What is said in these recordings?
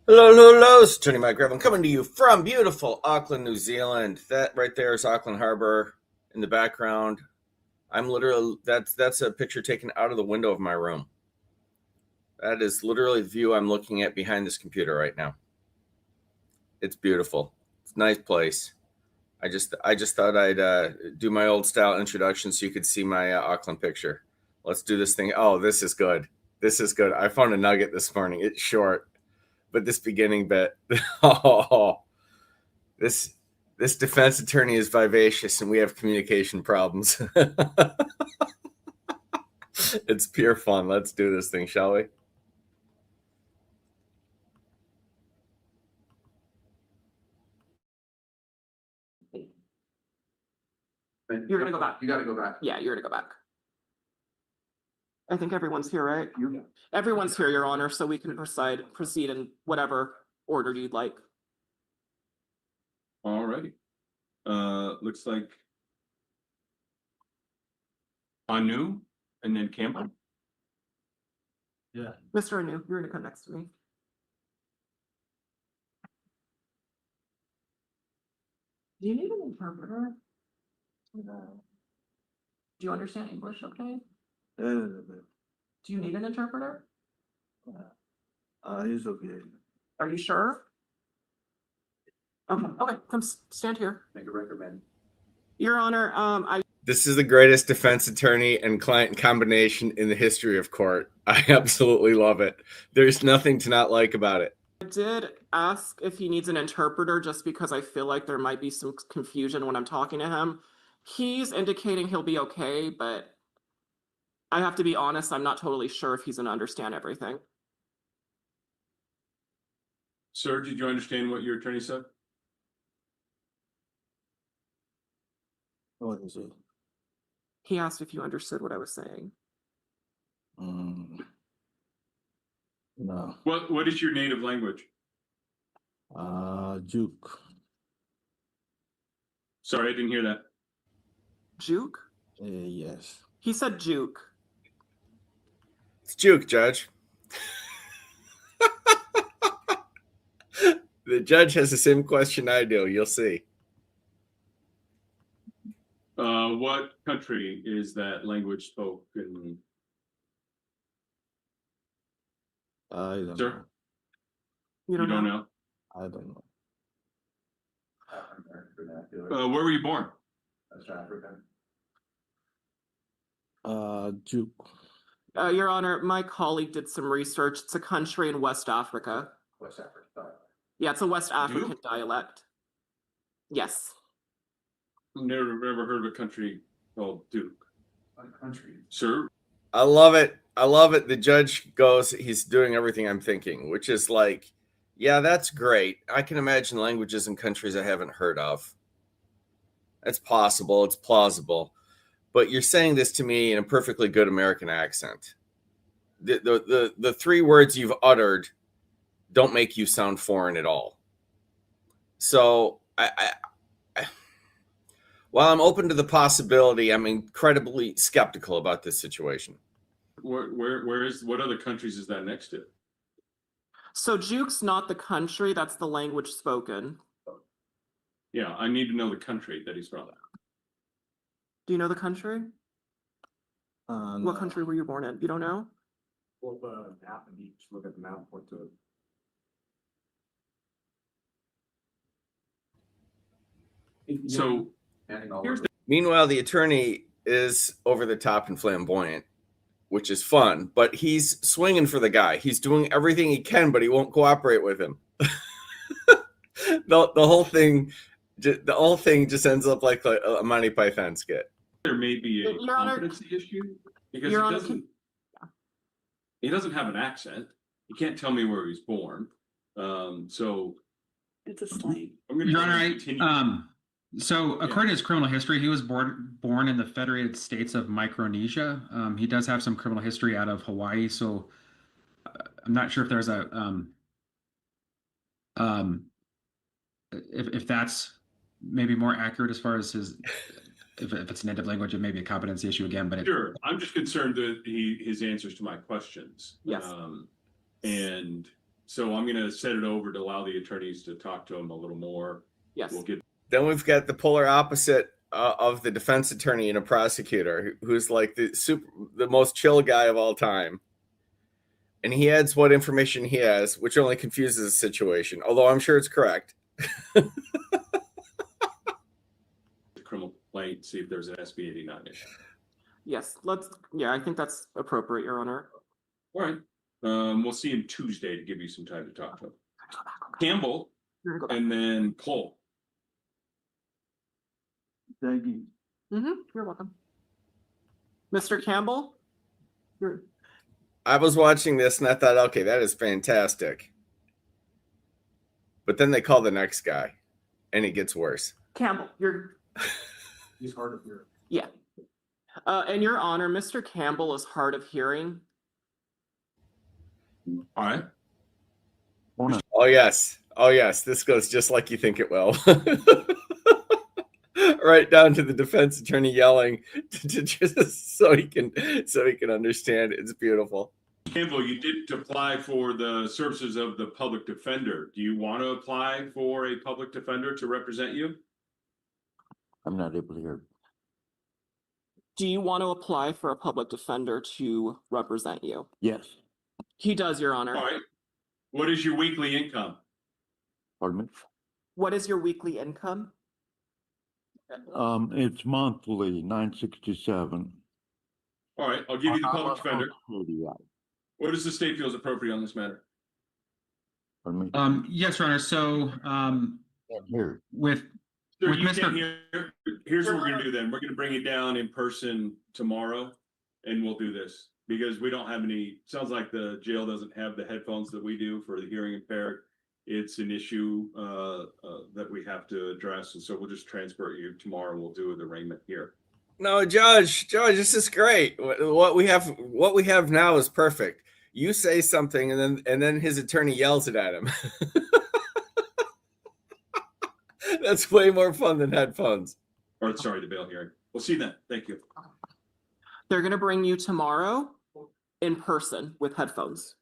Hello, hello, hello. It's Tony Mike Grevin coming to you from beautiful Auckland, New Zealand. That right there is Auckland Harbor in the background. I'm literally that's a picture taken out of the window of my room. That is literally the view I'm looking at behind this computer right now. It's beautiful. It's a nice place. I just thought I'd do my old style introduction so you could see my Auckland picture. Let's do this thing. Oh, this is good. This is good. I found a nugget this morning. It's short, but this beginning bit. Oh, this this defense attorney is vivacious and we have communication problems. It's pure fun. Let's do this thing, shall we? You're gonna go back. You gotta go back. Yeah, you're gonna go back. I think everyone's here, right? Everyone's here, Your Honor, so we can proceed in whatever order you'd like. Alrighty. Looks like Anu and then Campbell. Yeah. Mr. Anu, you're gonna come next to me. Do you need an interpreter? Do you understand English, okay? Do you need an interpreter? It's okay. Are you sure? Okay, come stand here. Make a recommend. Your Honor, This is the greatest defense attorney and client combination in the history of court. I absolutely love it. There's nothing to not like about it. I did ask if he needs an interpreter just because I feel like there might be some confusion when I'm talking to him. He's indicating he'll be okay, but I have to be honest, I'm not totally sure if he's gonna understand everything. Sir, did you understand what your attorney said? What is it? He asked if you understood what I was saying. No. What is your native language? Juke. Sorry, I didn't hear that. Juke? Yes. He said juke. It's juke, Judge. The judge has the same question I do. You'll see. What country is that language spoken? I don't Sir? know. You don't know? I don't know. Where were you born? West Africa. Juke. Your Honor, my colleague did some research. It's a country in West Africa. West Africa. Yeah, it's a West African Duke? dialect. Yes. Never heard of a country called Duke. What country? Sir? I love it. I love it. The judge goes, he's doing everything I'm thinking, which is like, yeah, that's great. I can imagine languages and countries I haven't heard of. It's possible. It's plausible. But you're saying this to me in a perfectly good American accent. The three words you've uttered don't make you sound foreign at all. So while I'm open to the possibility, I'm incredibly skeptical about this situation. What other countries is that next to? So juke's not the country, that's the language spoken. Yeah, I need to know the country that he's from. Do you know the country? No. What country were you born in? You don't know? Pull the map and each look at the map. Point to it. So here's the Meanwhile, the attorney is over the top and flamboyant, which is fun, but he's swinging for the guy. He's doing everything he can, but he won't cooperate with him. The whole thing just ends up like a Monty Python skit. there may be a Your Honor- competency issue because Your he Honor, doesn't have an accent. He can't tell me where he was born. So It's a slang. I'm going Your Honor, to continue. So according to his criminal history, he was born in the Federated States of Micronesia. He does have some criminal history out of Hawaii, so I'm not sure if there's a if that's maybe more accurate as far as his if it's a native language, it may be a competency issue again. But Sure, I'm just concerned that his answers to my questions. Yes. And So I'm gonna set it over to allow the attorneys to talk to him a little more. Yes. We'll get, Then we've got the polar opposite of the defense attorney and a prosecutor, who's like the most chill guy of all time. And he adds what information he has, which only confuses the situation, although I'm sure it's correct. the criminal complaint, see if there's an SB 89 issue. Yes, I think that's appropriate, Your Honor. All right. We'll see him Tuesday to give you some time to talk to him. Campbell You're gonna go back. and then Cole. Thank you. You're welcome. Mr. Campbell? I was watching this and I thought, okay, that is fantastic. But then they call the next guy and it gets worse. Campbell, He's hard of hearing. yeah. And Your Honor, Mr. Campbell is hard of hearing. All right. Oh, yes. Oh, yes. This goes just like you think it will. Right down to the defense attorney yelling to just so he can understand. It's beautiful. Campbell, you did apply for the services of the public defender. Do you want to apply for a public defender to represent you? I'm not able to hear. Do you want to apply for a public defender to represent you? Yes. He does, Your Honor. All right. What is your weekly income? Pardon me? What is your weekly income? It's monthly, 967. All right, I'll give you the public defender. Yeah. What does the state feel is appropriate on this matter? Pardon me? Yes, Your Honor. So Here. with Sir, With you Mr. can't hear. Here's what we're gonna do then. We're gonna bring it down in person tomorrow and we'll do this. Because we don't have any, sounds like the jail doesn't have the headphones that we do for the hearing impaired. It's an issue that we have to address. And so we'll just transfer you tomorrow and we'll do the arraignment here. No, Judge, this is great. What we have now is perfect. You say something and then his attorney yells it at him. That's way more fun than headphones. Or sorry, the bail hearing. We'll see you then. Thank you. They're going to bring you tomorrow in person with headphones.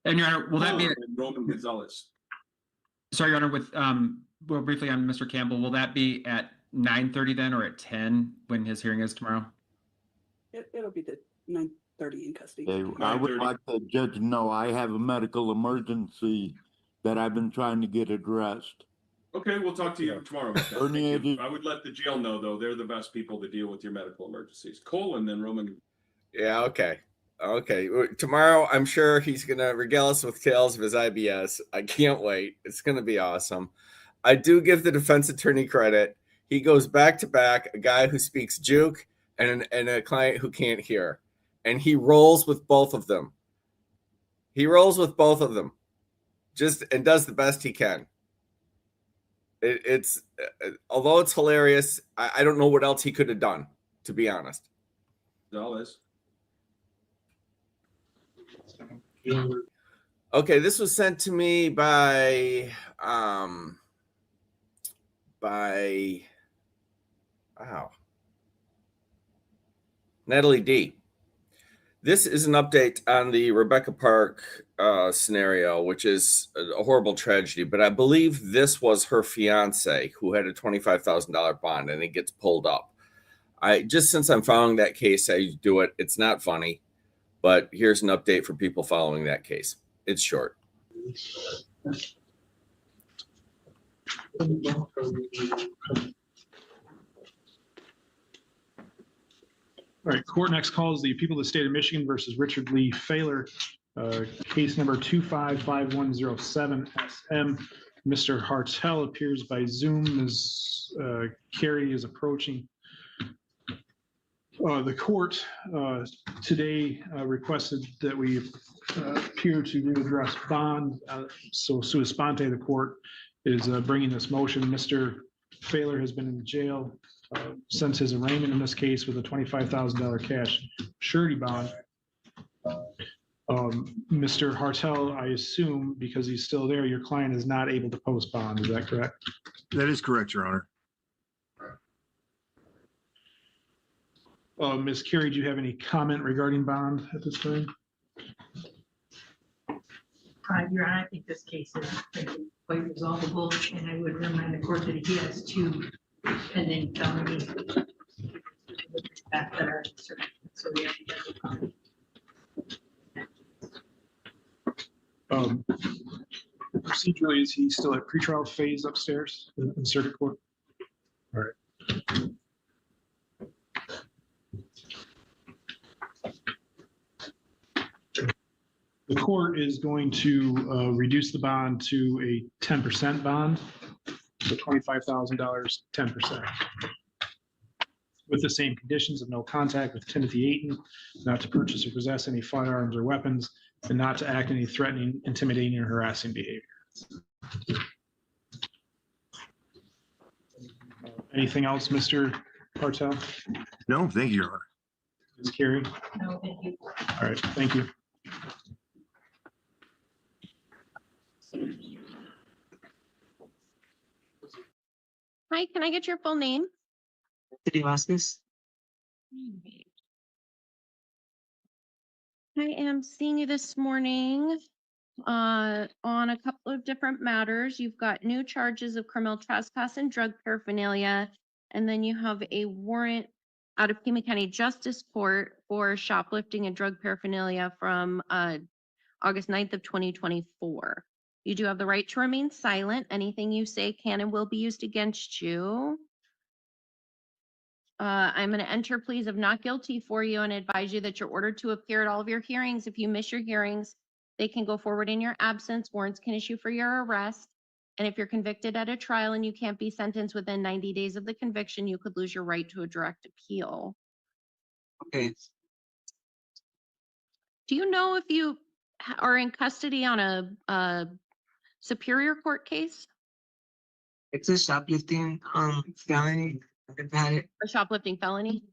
and Your Honor, will that be? And Roman Gonzalez. Sorry, Your Honor. With well, briefly on Mr. Campbell, will that be at 9:30 then, or at 10 when his hearing is tomorrow? It'll be the 9:30 in custody. Okay, I would 9:30. like the judge to know I have a medical emergency that I've been trying to get addressed. Okay, we'll talk to you tomorrow. about that. Thank you. Herniated. I would let the jail know, though. They're the best people to deal with your medical emergencies. Cole and then Roman. Yeah, okay. Tomorrow, I'm sure he's going to regale us with tales of his IBS. I can't wait. It's going to be awesome. I do give the defense attorney credit. He goes back to back, a guy who speaks juke and a client who can't hear. And he rolls with both of them. Just and does the best he can. It's although it's hilarious, I don't know what else he could have done, to be honest. Gonzalez. Okay, this was sent to me by Natalie D. This is an update on the Rebecca Park scenario, which is a horrible tragedy, but I believe this was her fiance who had a $25,000 bond and it gets pulled up. Since I'm following that case, I do it. It's not funny, but here's an update for people following that case. It's short. All right, court next calls the people of the state of Michigan versus Richard Lee Failer, case number 255107 SM. Mr. Hartel appears by Zoom as Carrie is approaching. The court today requested that we appear to readdress bond. So sua sponte, the court is bringing this motion. Mr. Failer has been in jail since his arraignment in this case with a $25,000 cash surety bond. Mr. Hartel, I assume because he's still there, your client is not able to post bond. Is that correct? That is correct, Your Honor. Ms. Carey, do you have any comment regarding bond at this time? Your Honor, I think this case is quite resolvable, and I would remind the court that he has two pending felonies that are certain. So we have Procedurally, is he still at pretrial phase upstairs in circuit court? All right. The court is going to reduce the bond to a 10% bond, so $25,000, 10%. With the same conditions of no contact with Timothy Ayton, not to purchase or possess any firearms or weapons, and not to act any threatening, intimidating, or harassing behavior. Anything else, Mr. Bartel? No, thank you, Your Honor. Ms. Carey? no, thank you. All right, thank you. Hi, can I get your full name? City Vasquez. I am seeing you this morning on a couple of different matters. You've got new charges of criminal trespass and drug paraphernalia, and then you have a warrant out of Pima County Justice Court for shoplifting and drug paraphernalia from August 9th of 2024. You do have the right to remain silent. Anything you say can and will be used against you. I'm going to enter pleas of not guilty for you and advise you that you're ordered to appear at all of your hearings. If you miss your hearings, they can go forward in your absence. Warrants can issue for your arrest. And if you're convicted at a trial and you can't be sentenced within 90 days of the conviction, you could lose your right to a direct appeal. Okay. Do you know if you are in custody on a Superior Court case? It's a shoplifting felony. I've had it. A shoplifting felony?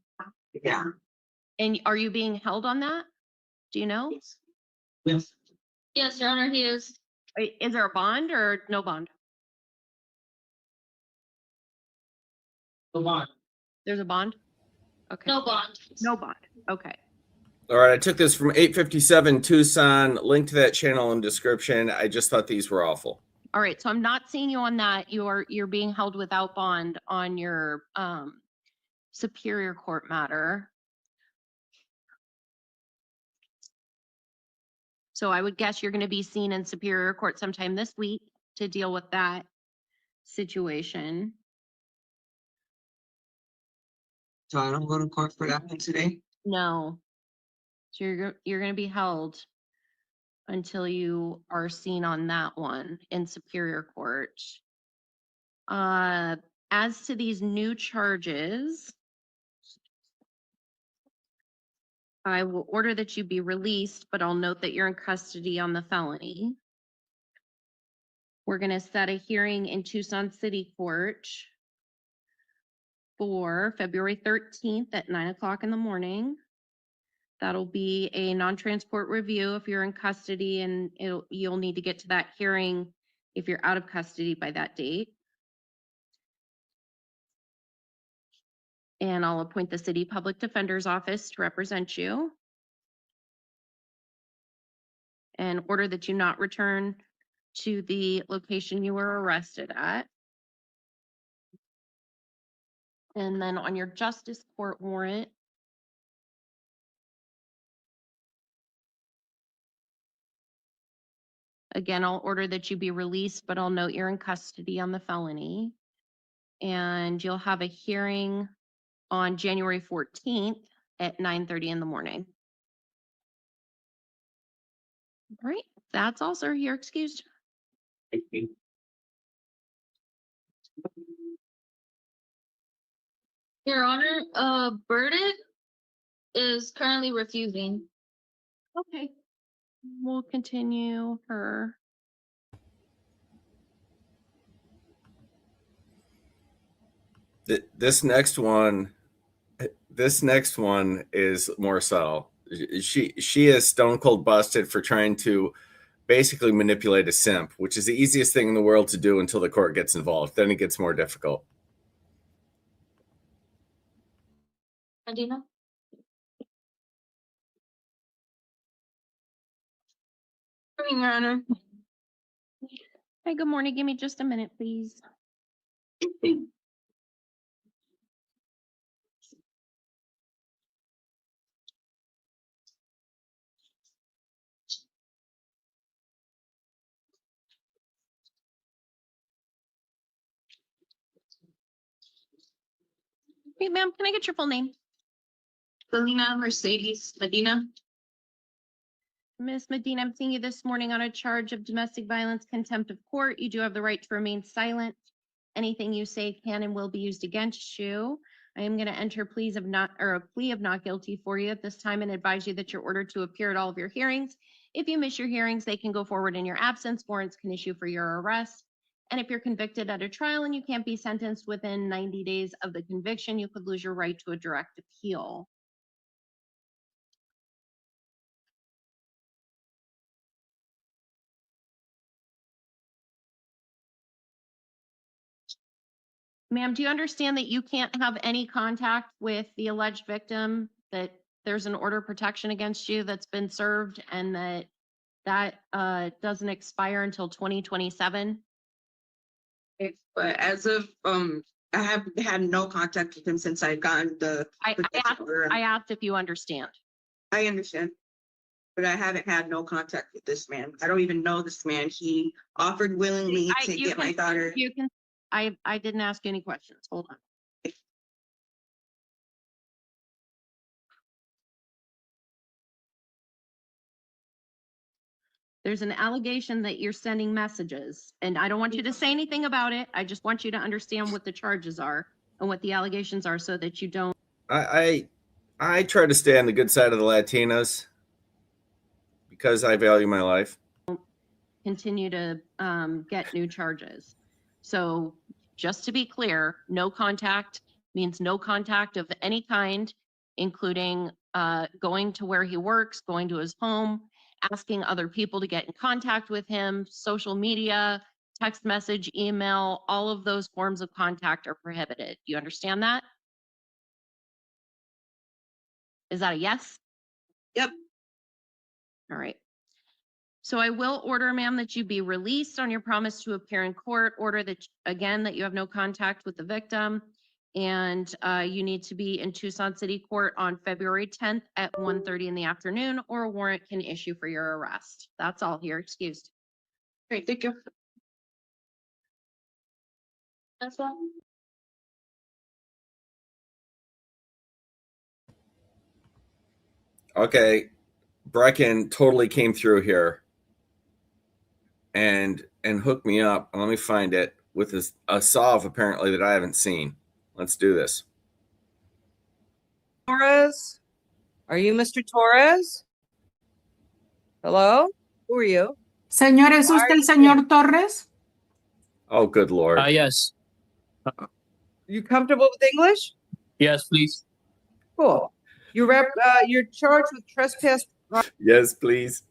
Yeah. And are you being held on that? Do you know? Yes. Yes, Your Honor, he is. Is there a bond or no bond? No bond. There's a bond? Okay. No bond. No bond. Okay. All right, I took this from 857 Tucson. Link to that channel in description. I just thought these were awful. All right. So I'm not seeing you on that. You're being held without bond on your Superior Court matter. So I would guess you're going to be seen in Superior Court sometime this week to deal with that situation. So I don't go to court for that one today? No. So you're going to be held until you are seen on that one in Superior Court. As to these new charges, I will order that you be released, but I'll note that you're in custody on the felony. We're going to set a hearing in Tucson City Court for February 13th at 9 o'clock in the morning. That'll be a non-transport review if you're in custody, and you'll need to get to that hearing if you're out of custody by that date. And I'll appoint the City Public Defender's Office to represent you. And order that you not return to the location you were arrested at. And then on your Justice Court warrant, again, I'll order that you be released, but I'll note you're in custody on the felony. And you'll have a hearing on January 14th at 9:30 in the morning. All right, that's all, sir. You're excused. Thank you. Your Honor, Burdick is currently refusing. Okay, we'll continue her. This next one is more subtle. She is stone cold busted for trying to basically manipulate a simp, which is the easiest thing in the world to do until the court gets involved. Then it gets more difficult. Adina? Your Honor. Hi, good morning. Give me just a minute, please. Hey, ma'am, can I get your full name? Selena Mercedes Medina. Miss Medina, I'm seeing you this morning on a charge of domestic violence contempt of court. You do have the right to remain silent. Anything you say can and will be used against you. I am going to enter pleas of not or a plea of not guilty for you at this time and advise you that you're ordered to appear at all of your hearings. If you miss your hearings, they can go forward in your absence. Warrants can issue for your arrest. And if you're convicted at a trial and you can't be sentenced within 90 days of the conviction, you could lose your right to a direct appeal. Ma'am, do you understand that you can't have any contact with the alleged victim, that there's an order of protection against you that's been served and that doesn't expire until 2027? But as of, I have had no contact with him since I've gotten the. I asked if you understand. I understand. But I haven't had no contact with this man. I don't even know this man. He offered willingly to get my daughter. You can, I didn't ask you any questions. Hold on. There's an allegation that you're sending messages, and I don't want you to say anything about it. I just want you to understand what the charges are and what the allegations are so that you don't. I try to stay on the good side of the Latinas because I value my life. Continue to get new charges. So just to be clear, no contact means no contact of any kind, including going to where he works, going to his home, asking other people to get in contact with him, social media, text message, email, all of those forms of contact are prohibited. Do you understand that? Is that a yes? Yep. All right. So I will order, ma'am, that you be released on your promise to appear in court. Order that, again, that you have no contact with the victim. And you need to be in Tucson City Court on February 10th at 1:30 in the afternoon, or a warrant can issue for your arrest. That's all here. Excused. Great, thank you. That's all. Okay, Brecken totally came through here and hooked me up. Let me find it with a solve apparently that I haven't seen. Let's do this. Torres? Are you Mr. Torres? Hello? Who are you? Señor, ¿es usted el señor Torres? Oh, good Lord. Yes. You comfortable with English? Yes, please. Cool. You're charged with trespass. Yes, please.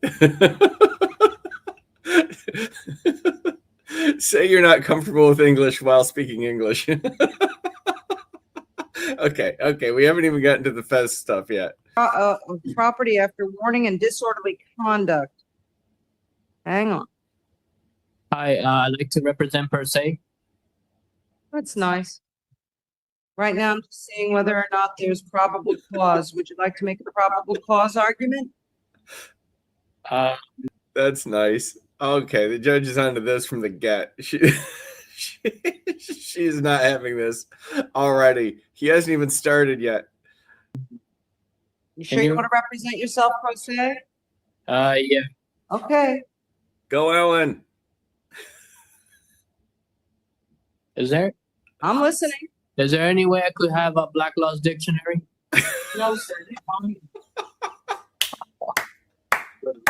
Say you're not comfortable with English while speaking English. Okay. We haven't even gotten to the Fez stuff yet. Property after warning and disorderly conduct. Hang on. Hi, I'd like to represent per se. That's nice. Right now, I'm just seeing whether or not there's probable cause. Would you like to make a probable cause argument? That's nice. Okay, the judge is onto this from the get. She's not having this already. He hasn't even started yet. You sure you want to represent yourself, pro se? Yeah. Okay. Go, Ellen. I'm listening. Is there any way I could have a Black Laws dictionary? No, sir.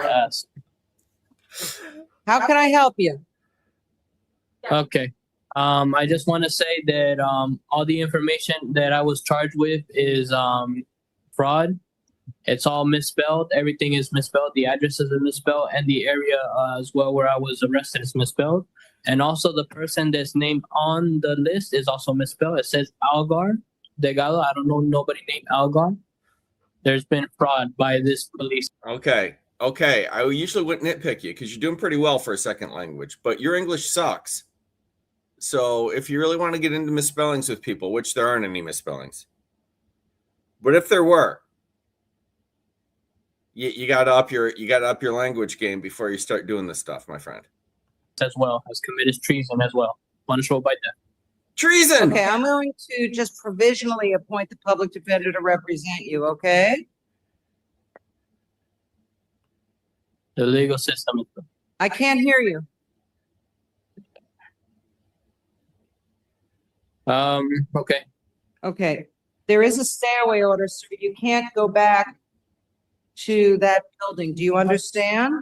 Yes. How can I help you? Okay. I just want to say that all the information that I was charged with is fraud. It's all misspelled. Everything is misspelled. The addresses are misspelled, and the area as well where I was arrested is misspelled. And also the person that's named on the list is also misspelled. It says Algar Delgado. I don't know nobody named Algar. There's been fraud by this police. Okay. Okay, I usually wouldn't nitpick you because you're doing pretty well for a second language, but your English sucks. So if you really want to get into misspellings with people, which there aren't any misspellings, but if there were, you got to up your language game before you start doing this stuff, my friend. As well has committed treason as well, punishable by death. Treason. Okay, I'm going to just provisionally appoint the public defender to represent you, okay? The legal system is. I can't hear you. Okay. Okay, there is a stay away order, so you can't go back to that building. Do you understand?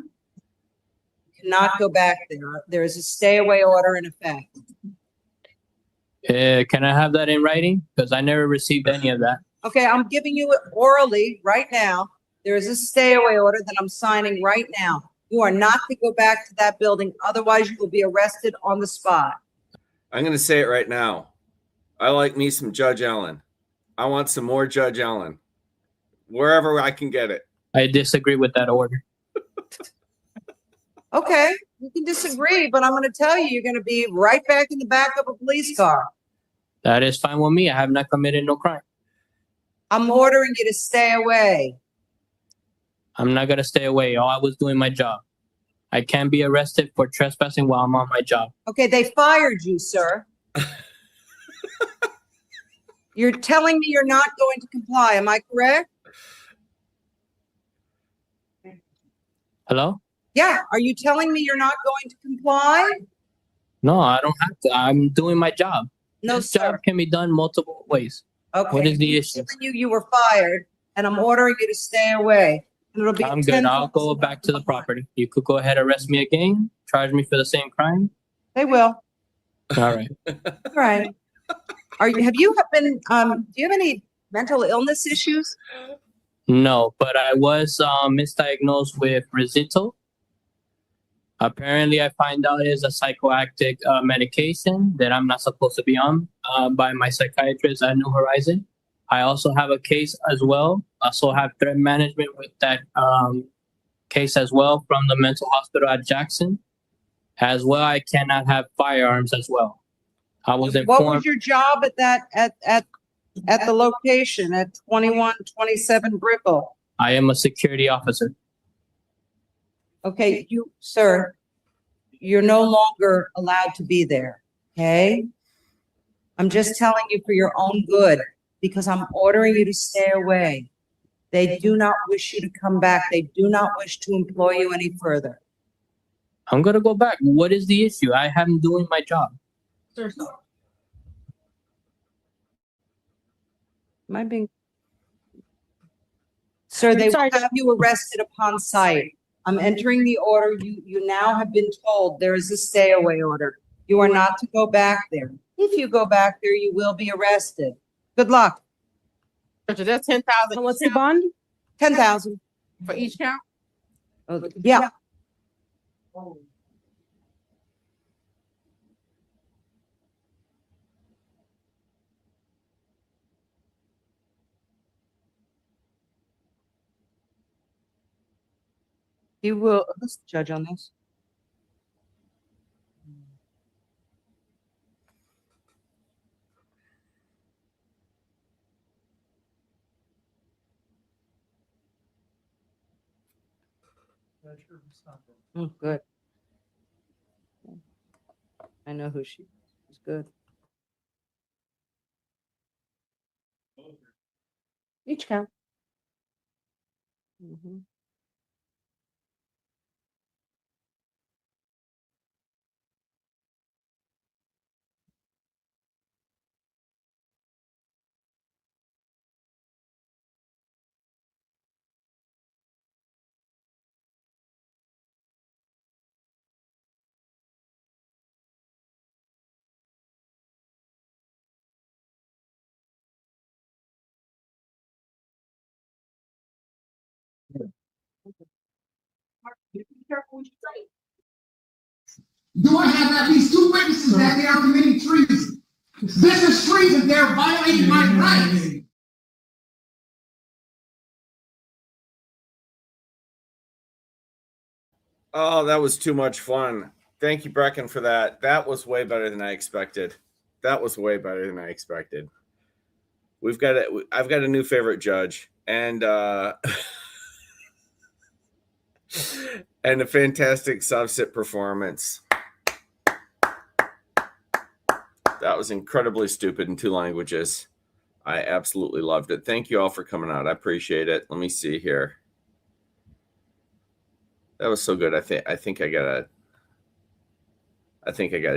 You cannot go back there. There is a stay away order in effect. Can I have that in writing? Because I never received any of that. Okay, I'm giving you it orally right now. There is a stay away order that I'm signing right now. You are not to go back to that building, otherwise you will be arrested on the spot. I'm going to say it right now. I like me some Judge Ellen. I want some more Judge Ellen, wherever I can get it. I disagree with that order. Okay, you can disagree, but I'm gonna tell you, you're gonna be right back in the back of a police car. That is fine with me. I have not committed no crime. I'm ordering you to stay away. I'm not gonna stay away. I was doing my job. I can't be arrested for trespassing while I'm on my job. Okay, they fired you, sir. You're telling me you're not going to comply, am I correct? Hello? Yeah, are you telling me you're not going to comply? No, I don't have to. I'm doing my job. No, This job sir. can be done multiple ways. Okay. What is the issue? You were fired, and I'm ordering you to stay away. And it'll be I'm good. I'll go back to the property. You could go ahead and arrest me again, charge me for the same crime. They will. All right. All right. Have you been, do you have any mental illness issues? No, but I was misdiagnosed with Risito. Apparently, I find out it's a psychoactive medication that I'm not supposed to be on by my psychiatrist at New Horizon. I also have a case as well. I also have threat management with that case as well from the mental hospital at Jackson. As well, I cannot have firearms as well. I was What informed. was your job at that, at the location at 2127 Brickell? I am a security officer. Okay, sir, you're no longer allowed to be there, okay? I'm just telling you for your own good, because I'm ordering you to stay away. They do not wish you to come back. They do not wish to employ you any further. I'm gonna go back. What is the issue? I am doing my job. Am I being? Sir, they will have you arrested upon sight. I'm entering the order. You now have been told there is a stay away order. You are not to go back there. If you go back there, you will be arrested. Good luck. That's 10,000. What's the bond? 10,000. For each count? Yeah. You will, let's judge on this. Oh, good. I know who she is. Good. Each count. Mhm. Do I have at least 2 witnesses that they are committing treason? This is treason. They're violating my rights. Oh, that was too much fun. Thank you, Brecken, for that. That was way better than I expected. I've got a new favorite judge, and and a fantastic subset performance. That was incredibly stupid in 2 languages. I absolutely loved it. Thank you all for coming out. I appreciate it. Let me see here. That was so good. I think I gotta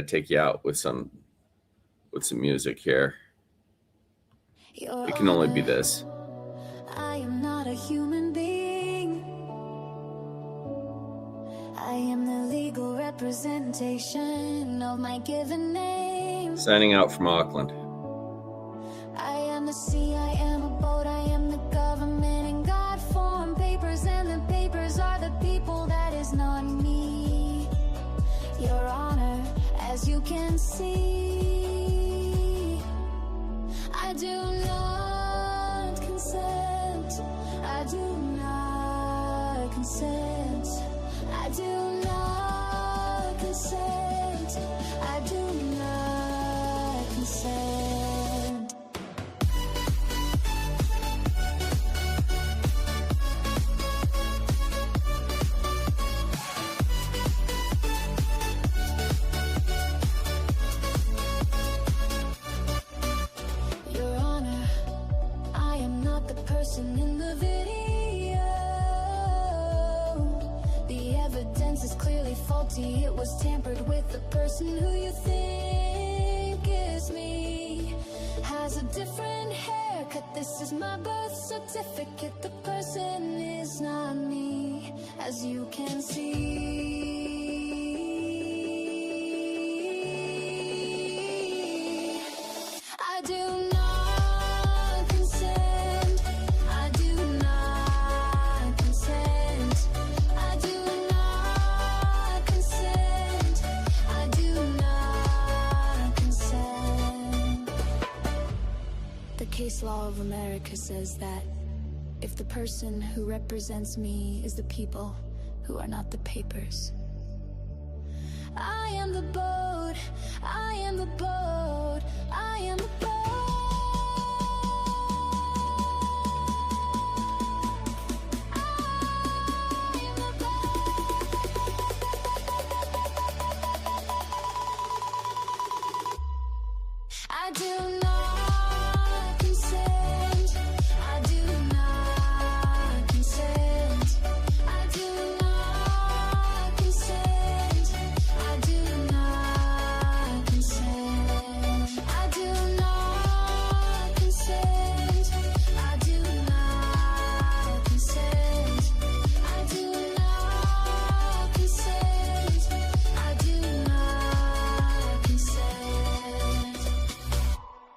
take you out with some music here. It can only be this. I am not a human being. I am the legal representation of my given name. Signing out from Auckland. I am the sea, I am a boat, I am the government in God form papers, and the papers are the people, that is not me. Your Honor, as you can see, I do not consent. I do not consent. I do not consent. I do not consent. Your Honor, I am not the person in the video. The evidence is clearly faulty. It was tampered with. The person who you think is me has a different haircut. This is my birth certificate. The person is not me, as you can see. I do not consent. I do not consent. I do not consent. I do not consent. The case law of America says that if the person who represents me is the people who are not the papers. I am the boat, I am the boat, I am the boat.